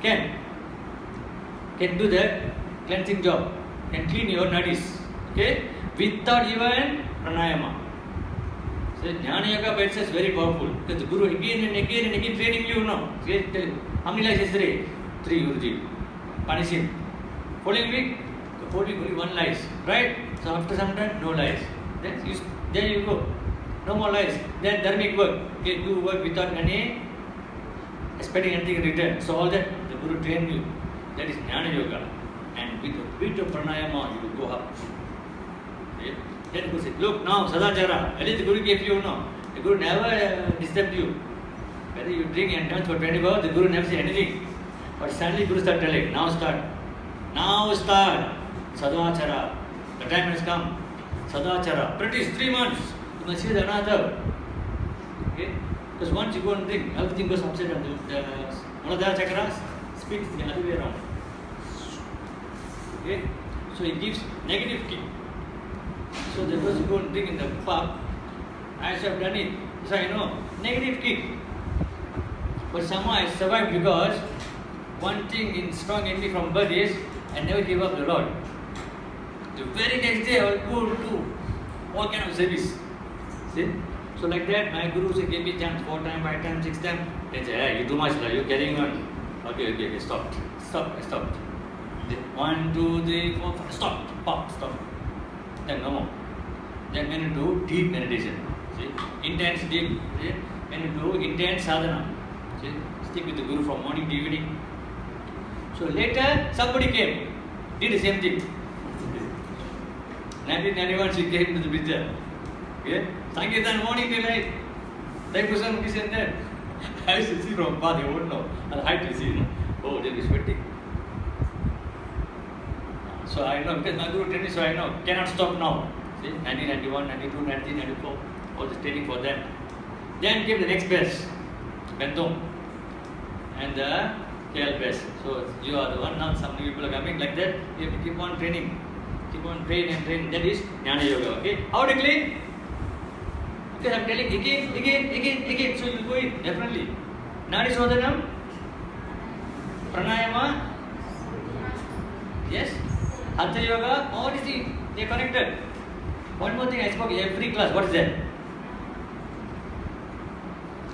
can do the cleansing job, can clean your nadis, okay, without even pranayama. So Jnana Yoga by itself is very powerful because the Guru again and again training you now. How many lives yesterday? 3 Guruji. Punish him. Following week only 1 lies, right? So after some time, no lies. Then you go. No more lies. Then dharmic work. Okay, you work without any expecting anything in return. So all that the Guru trained you. That is Jnana Yoga. And with a bit of pranayama, you will go up. Okay? Then Guru said, look now, sadachara. At least the Guru gave you now. The Guru never disturbed you. Whether you drink and dance for 24 hours, the Guru never said anything. But suddenly Guru started telling, now start. Sadachara. The time has come. Sadachara. Practice 3 months. You must see the another. Okay? Because once you go and drink, everything goes upside down. The Muladhara chakras speaks the other way around. Okay? So it gives negative kick. So the person go and drink in the pub. I have done it. So I know, negative kick. But somehow I survived because one thing in strong in me from birth is I never give up the Lord. The very next day I will go to all kind of service. See? So like that, my Guru said, give me chance 4 times, 5 times, 6 times. They say, hey, you too much, you're carrying on. Okay, stop. I stopped. 1, 2, 3, 4, 5, stop. Then no more. Then when you do deep meditation, see? Intense deep, see? When you do intense sadhana, see? Stick with the Guru from morning to evening. So later, somebody came, did the same thing. 1991, she came to the picture. Okay? Sankirtan morning till night. Thaipusam, this and that. I used to see from far, they won't know. And I had to see, oh, they'll be sweating. So I know, because my Guru told me, so I know, cannot stop now. See, 1991, 92, 93, 94, all this training for them. Then came the next best, Bentong, and the KL best. So you are the one, now some new people are coming like that, you have to keep on training. Keep on train. That is Jnana Yoga, okay? How to clean? Because I'm telling again, so you will go in, definitely. Nadi Sodhanam, Pranayama, yes? Hatha Yoga, all these things, they are connected. One more thing I spoke every class, what is that?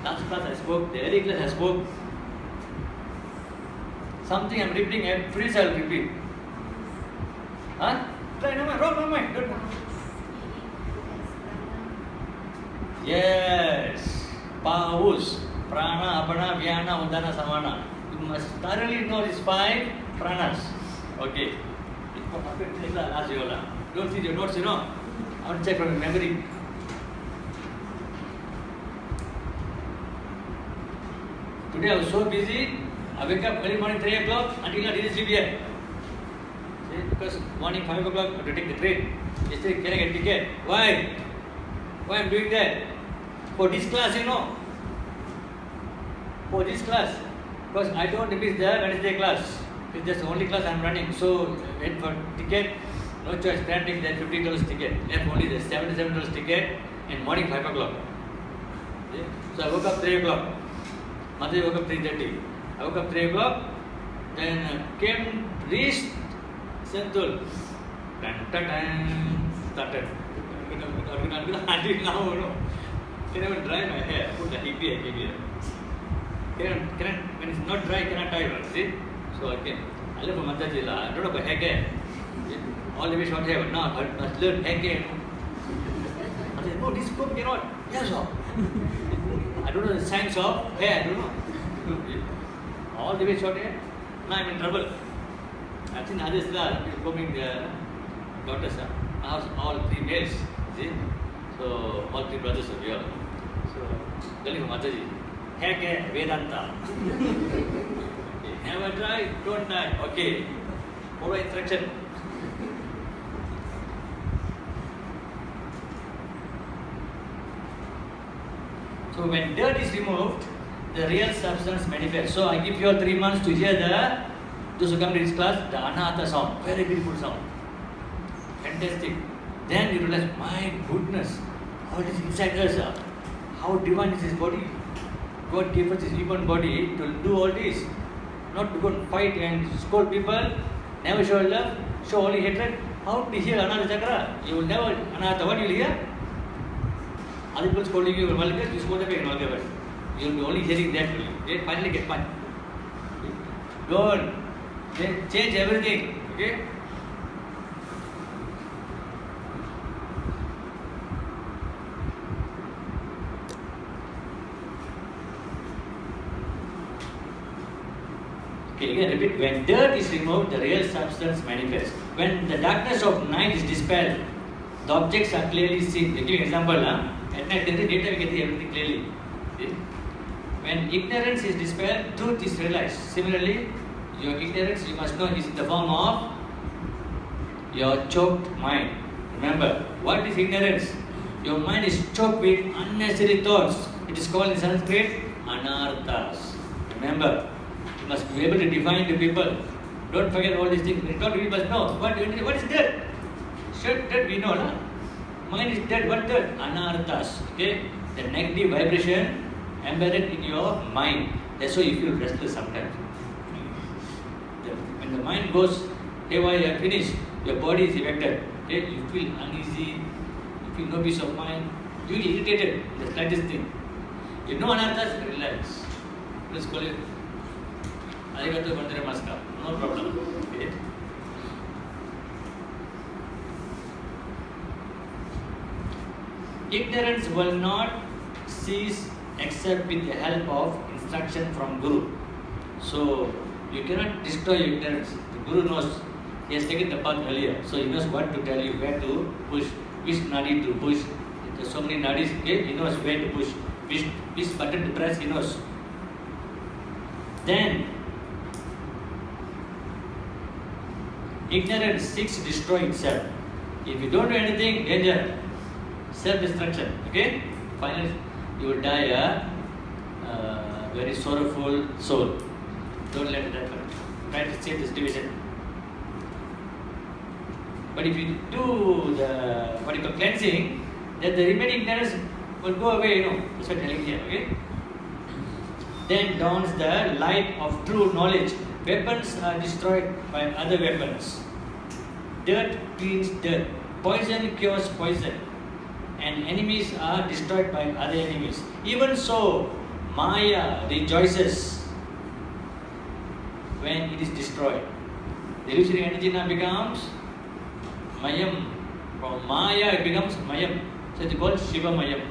Last class I spoke, the early class I spoke. Something I'm repeating, every day I will repeat. Huh? Try, no mind, don't. Yes, Paus, Prana, Apana, Vyana, Udana, Samana. You must thoroughly know these 5 pranas. Okay. Don't see your notes, I want to check from your memory. Today I was so busy, I wake up early morning 3 o'clock until I didn't sleep yet. See, because morning 5 o'clock I have to take the train. Yesterday, can I get a ticket? Why? Why I'm doing that? For this class, For this class. Because I don't want to miss the Wednesday class. It's just the only class I'm running. So, wait for ticket, no choice. Granting that $50 ticket. Left only the $77 ticket and morning 5 o'clock. Okay? So I woke up 3 o'clock. Mother woke up 3:30. I woke up 3 o'clock. Then reached Sentul. Started. Until now, can I even dry my hair? Put the hippie I gave here. When it's not dry, cannot tie it. See? So I came. I left for Mataji. I don't know about hair care. All the way short hair, but now I must learn hair care. I said, no, this comb cannot. Yes, sir. I don't know the science of hair. I don't know. All the way short hair. Now I'm in trouble. I've seen others combing their daughters. Now all 3 males. See? So all 3 brothers are here. So telling Mataji, hair care, Vedanta. Okay. Never try, don't die. Okay. Follow instruction. So when dirt is removed, the real substance manifests. So I give you all 3 months to hear those who come to this class, the Anahata sound. Very beautiful sound. Fantastic. Then you realize, my goodness, all this inside us, how divine is this body. God gave us this human body to do all this. not to go and fight and scold people, never show love, show only hatred. How to hear Anartha Chakra? You will never, Anartha, what you will hear? Other people scolding you, vulgar, you scold them in vulgar. You will be only hearing that only. They finally get punched. Go on. Then change everything. Okay? Okay, again repeat. When dirt is removed, the real substance manifests. When the darkness of night is dispelled, the objects are clearly seen. I give you an example. At night, in the daytime, we can see everything clearly. See? When ignorance is dispelled, truth is realized. Similarly, your ignorance, you must know, is in the form of your choked mind. Remember, what is ignorance? Your mind is choked with unnecessary thoughts. It is called in Sanskrit anarthas. Remember, you must be able to define to people. Don't forget all these things. When you talk to people, must know what is dirt. Sure, dirt we know, no? Mind is dirt. What dirt? Anarthas. Okay, the negative vibration embedded in your mind. That's why you feel restless sometimes. When the mind goes, hey, why you are finished, your body is affected. Okay? You feel uneasy, you feel no peace of mind, you feel irritated, the slightest thing. You know anarthas, relax. Let's call it Arigato Gozaimasu. No problem. Okay? Ignorance will not cease except with the help of instruction from Guru. So, you cannot destroy ignorance. The Guru knows, he has taken the path earlier. So, he knows what to tell you, where to push, which nadi to push. There are so many nadis, okay? He knows where to push, which button to press, he knows. Then, ignorance seeks to destroy itself. If you don't do anything, danger, self-destruction, okay? Finally, you will die a very sorrowful soul. Don't let it happen. Try to save this division. But if you do the what you call cleansing, then the remaining ignorance will go away, That's what I'm telling here, okay? Then dawns the light of true knowledge. Weapons are destroyed by other weapons. Dirt cleans dirt. Poison cures poison. And enemies are destroyed by other enemies. Even so, Maya rejoices when it is destroyed. The illusory energy now becomes Mayam. From Maya it becomes Mayam. So it's called Shiva Mayam.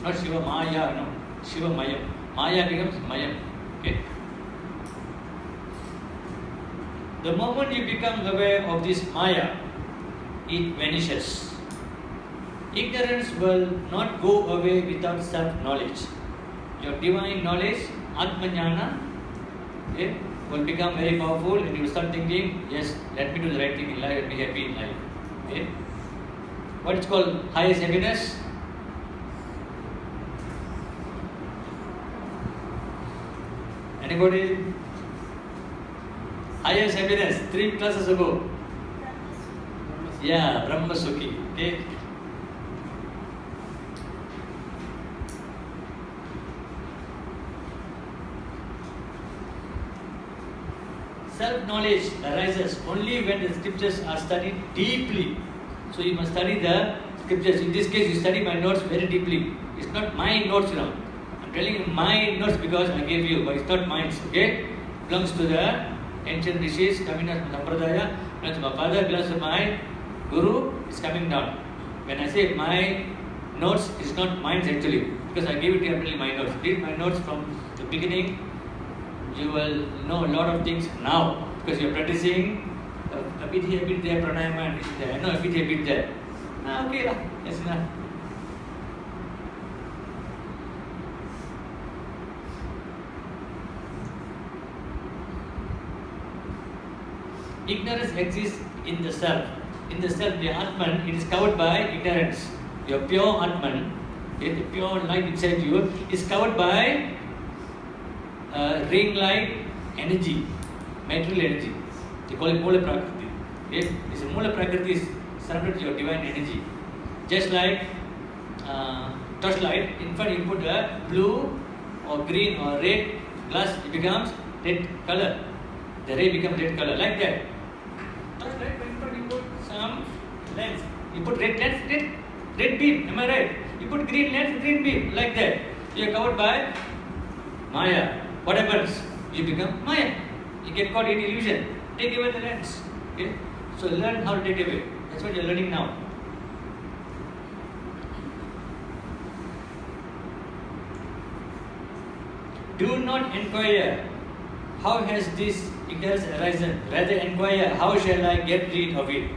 Not Shiva Maya, no. Shiva Mayam. Maya becomes Mayam. Okay. The moment you become aware of this Maya, it vanishes. Ignorance will not go away without self-knowledge. Your divine knowledge, Atmajnana, okay, will become very powerful and you will start thinking, yes, let me do the right thing in life and be happy in life. Okay? What is called highest happiness? Anybody? Highest happiness, 3 classes ago. Yeah, Brahma Sukhi. Okay? Self-knowledge arises only when the scriptures are studied deeply. So you must study the scriptures. In this case, you study my notes very deeply. It's not my notes, I'm telling you my notes because I gave you, but it's not mine. Okay? It belongs to the ancient rishis, coming out from Sampradaya. Belongs to my father, belongs to my guru. It's coming down. When I say my notes, it's not mine actually, because I gave it to you. I'm telling my notes. Read my notes from the beginning. You will know a lot of things now because you're practicing a bit here, pranayama, and this there. No, a bit here, a bit there. Okay, that's enough. Ignorance exists in the self. In the self, the Atman, it is covered by ignorance. Your pure Atman, the pure light inside you, is covered by ring light energy, material energy. They call it Mula Prakriti. Okay? This Mula Prakriti is surrounded with your divine energy. Just like torchlight, in front you put a blue or green or red glass, it becomes red color. the ray becomes red color, like that. Just like when you put some lens, you put red lens, red beam, am I right? You put green lens, green beam, like that. You are covered by Maya. What happens? You become Maya. You get caught in illusion. Take away the lens. Okay? So learn how to take away. That's what you're learning now. Do not inquire how has this ignorance arisen. Rather inquire how shall I get rid of it.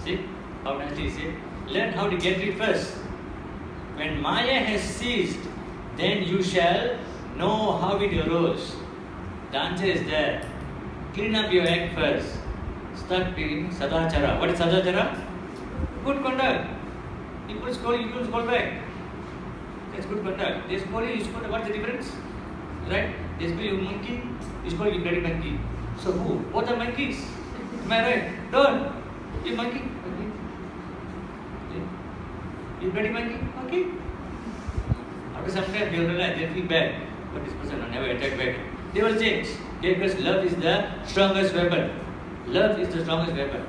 See how nicely say. Learn how to get rid first. When Maya has ceased, then you shall know how it arose. The answer is there. Clean up your act first. Start being sadachara. What is sadachara? Good conduct. People scold you, don't scold back. That's good conduct. They scold you scold. What's the difference? Right? They scold you monkey, you scold you bloody monkey. So who? Both are monkeys. Am I right? Don't. You monkey. You bloody monkey. Okay. After some time they will realize they feel bad. But this person will never attack back. They will change. Because love is the strongest weapon. Love is the strongest weapon.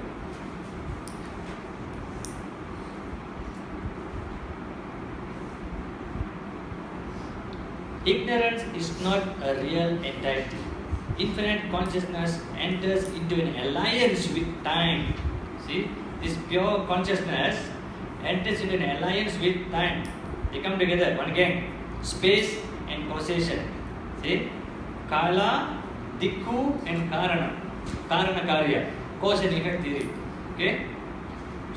Ignorance is not a real entity. Infinite consciousness enters into an alliance with time. See, this pure consciousness enters into an alliance with time. They come together, one gang. Space and causation. See, Kala, Dikku and Karana. Karana Karya. Cause and effect theory. Okay?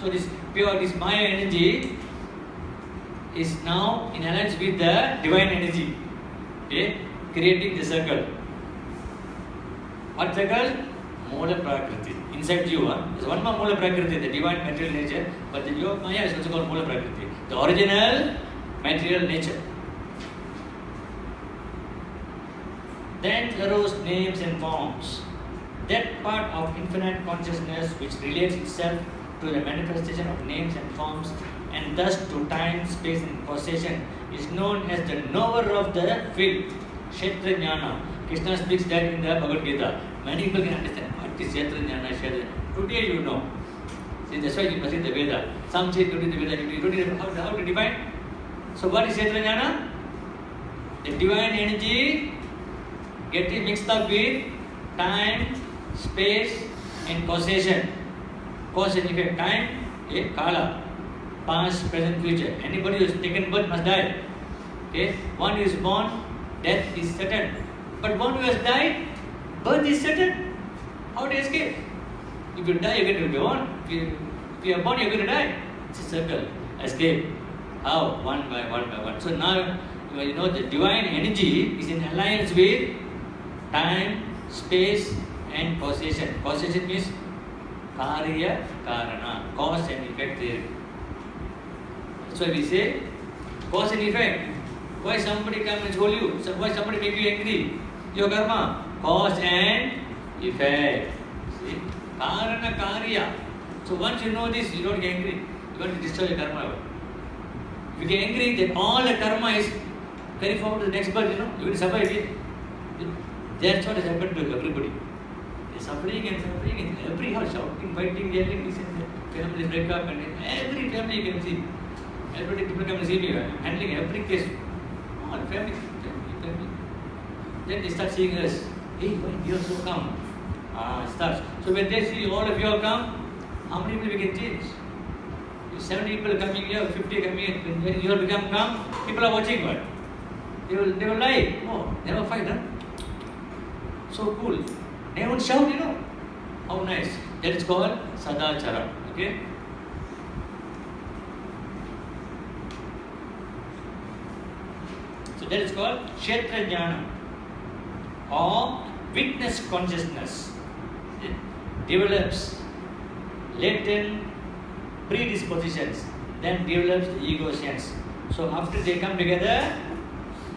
So this pure, this Maya energy is now in alliance with the divine energy. Okay? Creating the circle. What circle? Mula Prakriti. Inside you, there's one more Mula Prakriti, the divine material nature, but the yoga Maya is also called Mula Prakriti, the original material nature. Then arose names and forms. That part of infinite consciousness which relates itself to the manifestation of names and forms and thus to time, space and causation is known as the knower of the field, Kshetra Jnana. Krishna speaks that in the Bhagavad Gita. Many people can understand what is Kshetra Jnana, Kshetra Jnana. Today you know. See, that's why you must read the Veda. Some say don't read the Veda, you don't read how to define. So what is Kshetra Jnana? The divine energy getting mixed up with time, space and causation. Cause and effect. Time, Kala. Past, present, future. Anybody who has taken birth must die. Okay? One who is born, death is certain. But one who has died, birth is certain. How do you escape? If you die, you're going to be born. If you are born, you're going to die. It's a circle. Escape. How? One by one. So now, you know, the divine energy is in alliance with time, space and causation. Causation means Karya Karana. Cause and effect theory. That's why we say cause and effect. Why somebody come and scold you? Why somebody make you angry? Your karma. Cause and effect. See? Karana Karya. So once you know this, you don't get angry. You want to destroy your karma. If you get angry, then all the karma is carry forward to the next birth, you will suffer again. That's what has happened to everybody. They're suffering in every house, shouting, fighting, yelling, this and that. Family break up and every family you can see. Everybody people come and see me, handling every case. All family. Then they start seeing us. Hey, why you are so calm? Starts. So when they see all of you all come, how many people we can change? If 70 people coming here, 50 coming here, when you all become calm, people are watching what? They will lie. Oh, never fight, huh? So cool. They won't shout, you know. How nice. That is called Sadachara. Okay? So that is called Kshetra Jnana or witness consciousness. It develops latent predispositions, then develops the ego sense. So after they come together,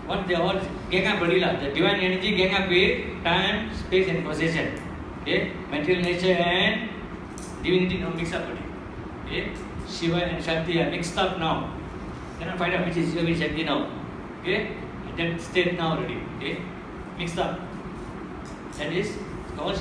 what they all gang up the divine energy gang up with time, space and causation. Okay? Material nature and divinity now mix up. Okay? Shiva and Shakti are mixed up now. Cannot find out which is Shiva, which is Shakti now. Okay? That state now already. Okay? Mixed up. That is called